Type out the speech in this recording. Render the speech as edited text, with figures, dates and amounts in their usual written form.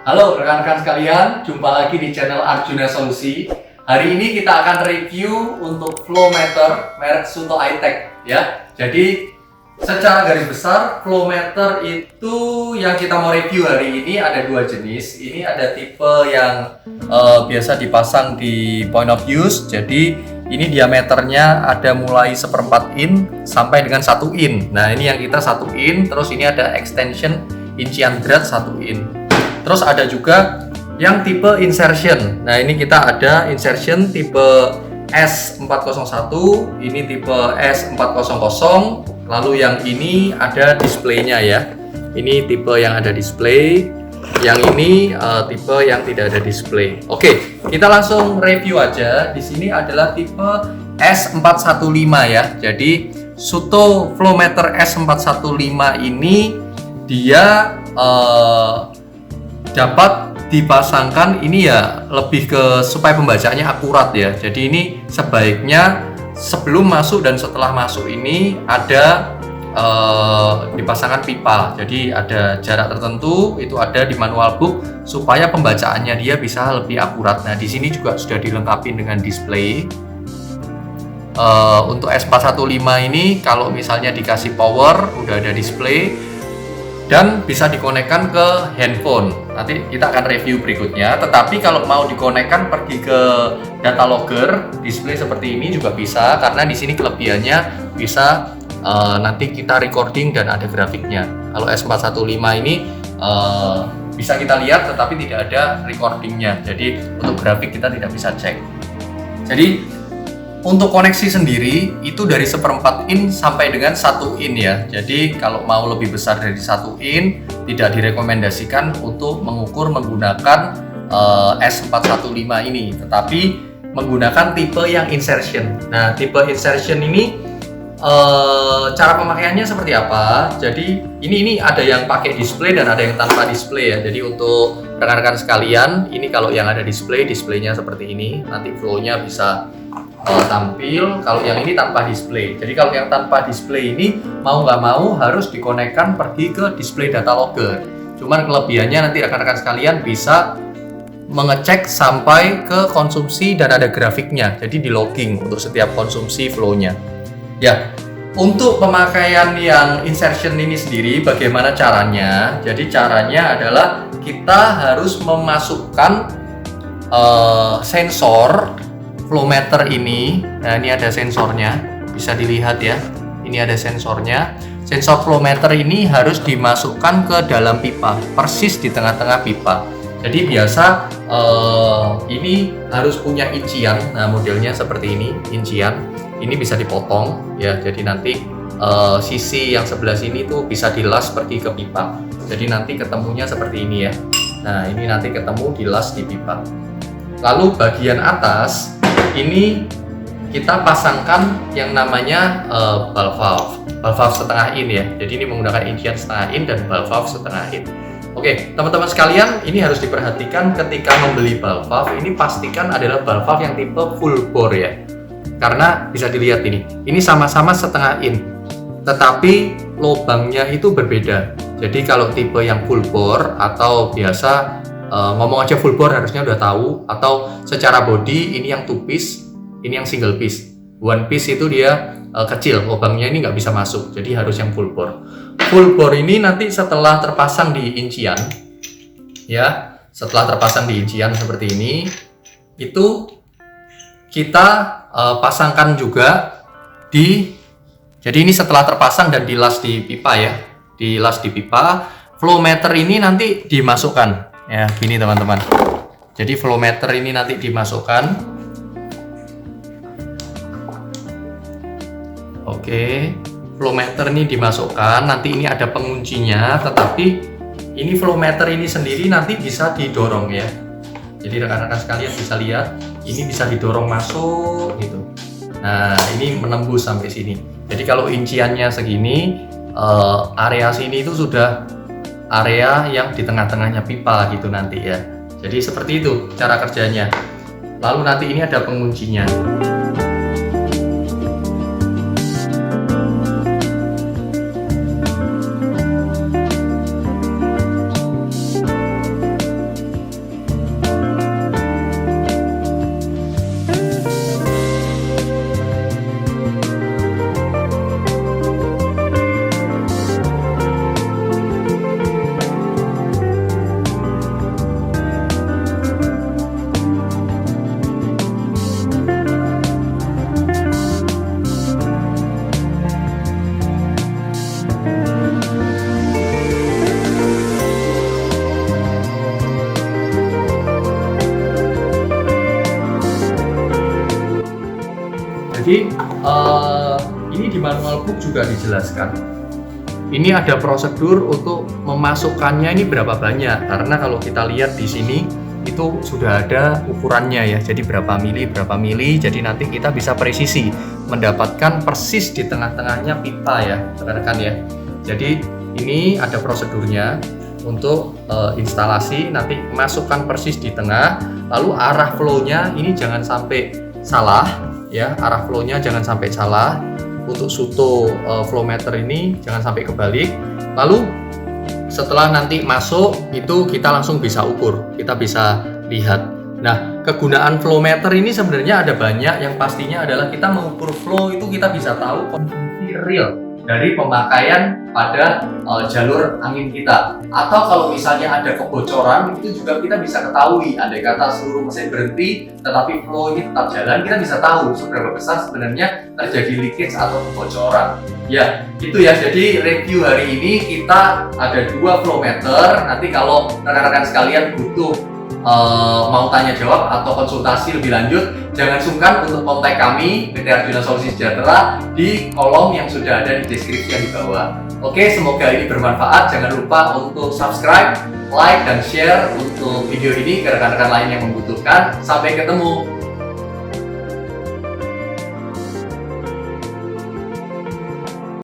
Halo rekan-rekan sekalian, jumpa lagi di channel Arjuna Solusi. Hari ini kita akan review untuk flow meter merek Suto I-Tech ya. Jadi secara garis besar flow meter itu yang kita mau review hari ini ada dua jenis. Ini ada tipe yang biasa dipasang di point of use. Jadi ini diameternya ada mulai 1/4 in sampai dengan 1 in. Nah ini yang kita 1 in, terus ini ada extension incian grad 1 in. Terus ada juga yang tipe insertion. Nah ini kita ada insertion tipe S401, ini tipe S400, lalu yang ini ada displaynya ya. Ini tipe yang ada display, yang ini tipe yang tidak ada display. Oke, kita langsung review aja. Di sini adalah tipe S415 ya. Jadi Suto Flowmeter S415 ini dia dapat dipasangkan ini ya lebih ke supaya pembacaannya akurat ya. Jadi ini sebaiknya sebelum masuk dan setelah masuk ini ada dipasangkan pipa. Jadi ada jarak tertentu itu ada di manual book supaya pembacaannya dia bisa lebih akurat. Nah di sini juga sudah dilengkapi dengan display. Untuk S415 ini kalau misalnya dikasih power udah ada display dan bisa dikonekkan ke handphone. Nanti kita akan review berikutnya. Tetapi kalau mau dikonekkan pergi ke data logger, display seperti ini juga bisa karena di sini kelebihannya bisa nanti kita recording dan ada grafiknya. Kalau S415 ini bisa kita lihat tetapi tidak ada recordingnya. Jadi untuk grafik kita tidak bisa cek. Jadi untuk koneksi sendiri itu dari 1/4 in sampai dengan 1 in ya. Jadi kalau mau lebih besar dari 1 in tidak direkomendasikan untuk mengukur menggunakan S415 ini, tetapi menggunakan tipe yang insertion. Nah, tipe insertion ini cara pemakaiannya seperti apa? Jadi ini ada yang pakai display dan ada yang tanpa display ya. Jadi untuk rekan-rekan sekalian, ini kalau yang ada displaynya seperti ini, nanti flow-nya bisa tampil. Kalau yang ini tanpa display. Jadi kalau yang tanpa display ini mau nggak mau harus dikonekkan pergi ke display data logger. Cuman kelebihannya nanti rekan-rekan sekalian bisa mengecek sampai ke konsumsi dan ada grafiknya. Jadi di logging untuk setiap konsumsi flow-nya. Ya, untuk pemakaian yang insertion ini sendiri bagaimana caranya? Jadi caranya adalah kita harus memasukkan sensor flowmeter ini. Nah ini ada sensornya, bisa dilihat ya. Ini ada sensornya. Sensor flowmeter ini harus dimasukkan ke dalam pipa, persis di tengah-tengah pipa. Jadi biasa ini harus punya incian. Nah modelnya seperti ini, incian. Ini bisa dipotong ya. Jadi nanti sisi yang sebelah sini tuh bisa dilas pergi ke pipa. Jadi nanti ketemunya seperti ini ya. Nah ini nanti ketemu dilas di pipa. Lalu bagian atas ini kita pasangkan yang namanya ball valve setengah in ya. Jadi ini menggunakan incian setengah in dan ball valve setengah in. Oke, teman-teman sekalian, ini harus diperhatikan ketika membeli ball valve. Ini pastikan adalah ball valve yang tipe full bore ya. Karena bisa dilihat ini sama-sama setengah in, tetapi lubangnya itu berbeda. Jadi kalau tipe yang full bore atau biasa ngomong aja full bore harusnya udah tahu, atau secara body ini yang two piece, ini yang single piece. One piece itu dia kecil, lubangnya ini nggak bisa masuk, jadi harus yang full bore. Full bore ini nanti setelah terpasang di incian ya, setelah terpasang di incian seperti ini, itu kita pasangkan juga jadi ini setelah terpasang dan dilas di pipa ya, dilas di pipa, flowmeter ini nanti dimasukkan. Ya, gini teman-teman. Jadi flowmeter ini nanti dimasukkan. Oke, flowmeter ini dimasukkan. Nanti ini ada penguncinya, tetapi ini flowmeter ini sendiri nanti bisa didorong ya. Jadi rekan-rekan sekalian bisa lihat, ini bisa didorong masuk gitu. Nah, ini menembus sampai sini. Jadi kalau inciannya segini, area sini itu sudah area yang di tengah-tengahnya pipa gitu nanti ya. Jadi seperti itu cara kerjanya. Lalu nanti ini ada penguncinya. di manual book juga dijelaskan. Ini ada prosedur untuk memasukkannya ini berapa banyak, karena kalau kita lihat di sini itu sudah ada ukurannya ya, jadi berapa mili, jadi nanti kita bisa presisi mendapatkan persis di tengah-tengahnya pipa ya rekan-rekan ya. Jadi ini ada prosedurnya untuk instalasi, nanti masukkan persis di tengah, lalu arah flow-nya ini jangan sampai salah ya, arah flow-nya jangan sampai salah. Untuk Suto flow meter ini jangan sampai kebalik. Lalu setelah nanti masuk itu kita langsung bisa ukur, kita bisa lihat. Nah, kegunaan flow meter ini sebenarnya ada banyak. Yang pastinya adalah kita mengukur flow itu kita bisa tahu konsumsi real dari pemakaian pada jalur angin kita. Atau kalau misalnya ada kebocoran itu juga kita bisa ketahui. Andai kata seluruh mesin berhenti tetapi flow ini tetap jalan, kita bisa tahu seberapa besar sebenarnya terjadi leakage atau kebocoran. Ya, itu ya. Jadi review hari ini kita ada 2 flow meter. Nanti kalau rekan-rekan sekalian butuh mau tanya jawab atau konsultasi lebih lanjut, jangan sungkan untuk kontak kami PT Arjuna Solusi Sejahtera di kolom yang sudah ada di deskripsi yang di bawah. Oke, semoga ini bermanfaat. Jangan lupa untuk subscribe, like, dan share untuk video ini ke rekan-rekan lain yang membutuhkan. Sampai ketemu